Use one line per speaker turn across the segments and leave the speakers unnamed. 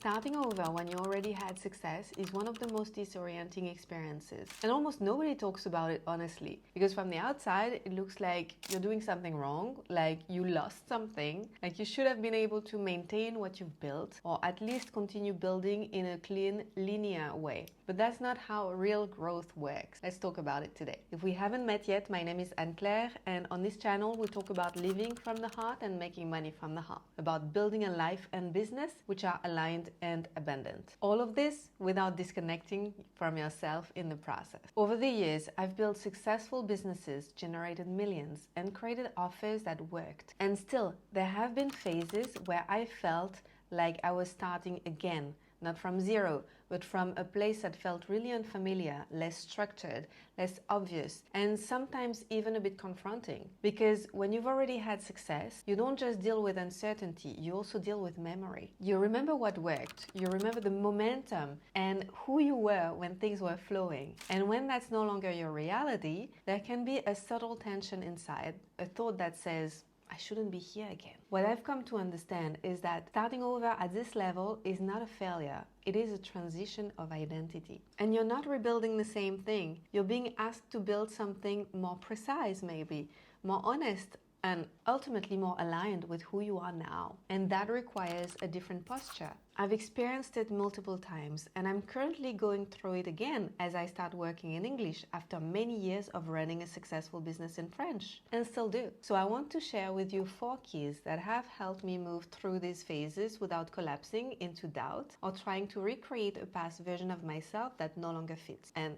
Starting over when you already had success is one of the most disorienting experiences. And almost nobody talks about it honestly. Because from the outside, it looks like you're doing something wrong, like you lost something, like you should have been able to maintain what you've built, or at least continue building in a clean, linear way. But that's not how real growth works. Let's talk about it today. If we haven't met yet, my name is Anne-Claire, and on this channel, we talk about living from the heart and making money from the heart. About building a life and business which are aligned and abundant. All of this without disconnecting from yourself in the process. Over the years, I've built successful businesses, generated millions, and created offers that worked. And still, there have been phases where I felt like I was starting again, not from zero, but from a place that felt really unfamiliar, less structured, less obvious, and sometimes even a bit confronting. Because when you've already had success, you don't just deal with uncertainty, you also deal with memory. You remember what worked, you remember the momentum and who you were when things were flowing. And when that's no longer your reality, there can be a subtle tension inside, a thought that says, I shouldn't be here again. What I've come to understand is that starting over at this level is not a failure. It is a transition of identity. And you're not rebuilding the same thing. You're being asked to build something more precise, maybe, more honest, and ultimately more aligned with who you are now. And that requires a different posture. I've experienced it multiple times, and I'm currently going through it again as I start working in English after many years of running a successful business in French, and still do. So I want to share with you 4 keys that have helped me move through these phases without collapsing into doubt or trying to recreate a past version of myself that no longer fits. And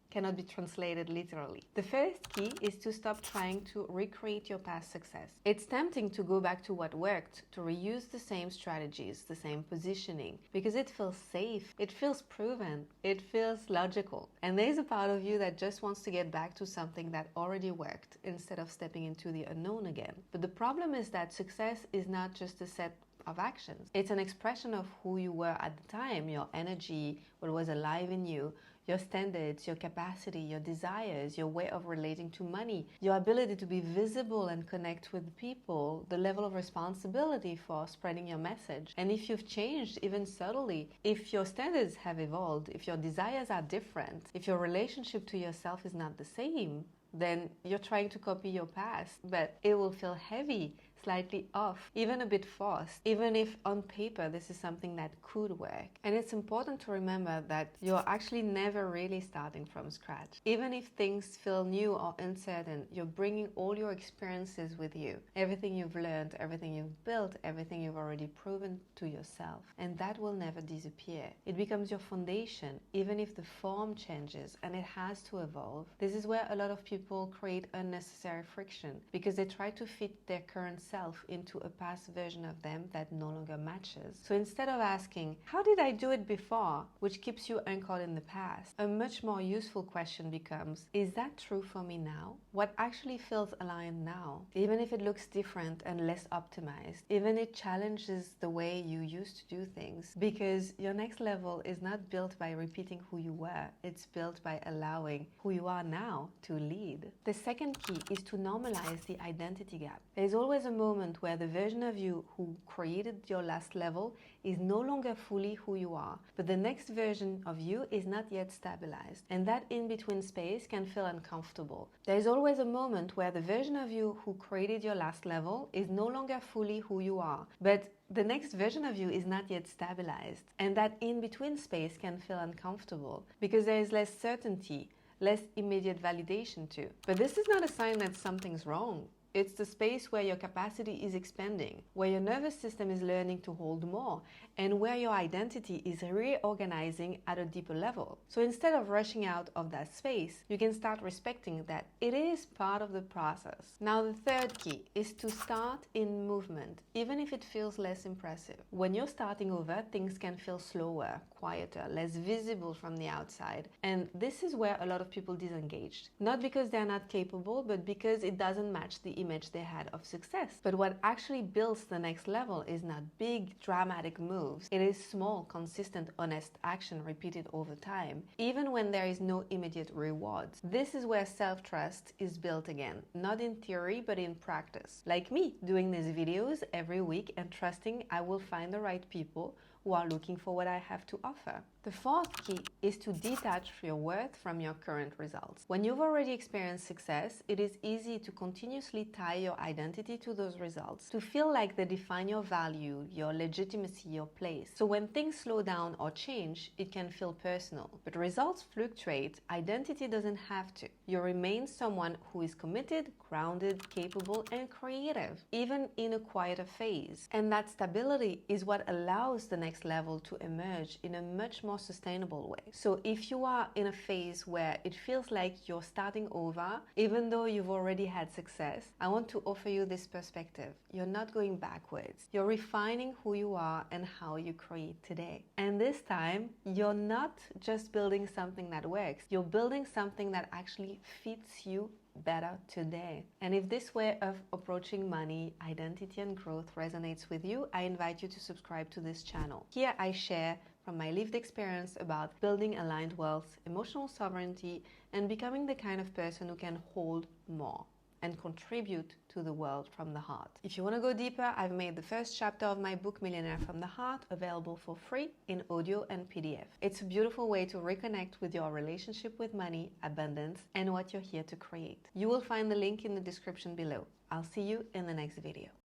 cannot be translated literally. The first key is to stop trying to recreate your past success. It's tempting to go back to what worked, to reuse the same strategies, the same positioning, because it feels safe, it feels proven, it feels logical. And there's a part of you that just wants to get back to something that already worked instead of stepping into the unknown again. But the problem is that success is not just a set of actions. It's an expression of who you were at the time, your energy, what was alive in you, your standards, your capacity, your desires, your way of relating to money, your ability to be visible and connect with people, the level of responsibility for spreading your message. And if you've changed, even subtly, if your standards have evolved, if your desires are different, if your relationship to yourself is not the same, then you're trying to copy your past, but it will feel heavy, slightly off, even a bit forced, even if on paper this is something that could work. And it's important to remember that you're actually never really starting from scratch. Even if things feel new or uncertain, you're bringing all your experiences with you. Everything you've learned, everything you've built, everything you've already proven to yourself. And that will never disappear. It becomes your foundation, even if the form changes, and it has to evolve. This is where a lot of people create unnecessary friction because they try to fit their current self into a past version of them that no longer matches. So instead of asking, how did I do it before, which keeps you anchored in the past, a much more useful question becomes, is that true for me now? What actually feels aligned now? Even if it looks different and less optimized, even it challenges the way you used to do things, because your next level is not built by repeating who you were, it's built by allowing who you are now to lead. The second key is to normalize the identity gap. There's always a moment where the version of you who created your last level is no longer fully who you are, but the next version of you is not yet stabilized, and that in-between space can feel uncomfortable. There is always a moment where the version of you who created your last level is no longer fully who you are, but the next version of you is not yet stabilized, and that in-between space can feel uncomfortable because there is less certainty, less immediate validation too. But this is not a sign that something's wrong. It's the space where your capacity is expanding, where your nervous system is learning to hold more, and where your identity is reorganizing at a deeper level. So instead of rushing out of that space, you can start respecting that it is part of the process. Now the third key is to start in movement, even if it feels less impressive. When you're starting over, things can feel slower, quieter, less visible from the outside. And this is where a lot of people disengaged. Not because they're not capable, but because it doesn't match the image they had of success. But what actually builds the next level is not big, dramatic moves. It is small, consistent, honest action repeated over time, even when there is no immediate rewards. This is where self-trust is built again, not in theory, but in practice. Like me, doing these videos every week and trusting I will find the right people who are looking for what I have to offer. The fourth key is to detach your worth from your current results. When you've already experienced success, it is easy to continuously tie your identity to those results, to feel like they define your value, your legitimacy, your place. So when things slow down or change, it can feel personal. But results fluctuate, identity doesn't have to. You remain someone who is committed, grounded, capable, and creative, even in a quieter phase. And that stability is what allows the next level to emerge in a much more sustainable way. So if you are in a phase where it feels like you're starting over, even though you've already had success, I want to offer you this perspective. You're not going backwards. You're refining who you are and how you create today. And this time, you're not just building something that works. You're building something that actually fits you better today. And if this way of approaching money, identity, and growth resonates with you, I invite you to subscribe to this channel. Here I share from my lived experience about building aligned wealth, emotional sovereignty, and becoming the kind of person who can hold more and contribute to the world from the heart. If you want to go deeper, I've made the first chapter of my book, Millionaire from the Heart, available for free in audio and PDF. It's a beautiful way to reconnect with your relationship with money, abundance, and what you're here to create. You will find the link in the description below. I'll see you in the next video.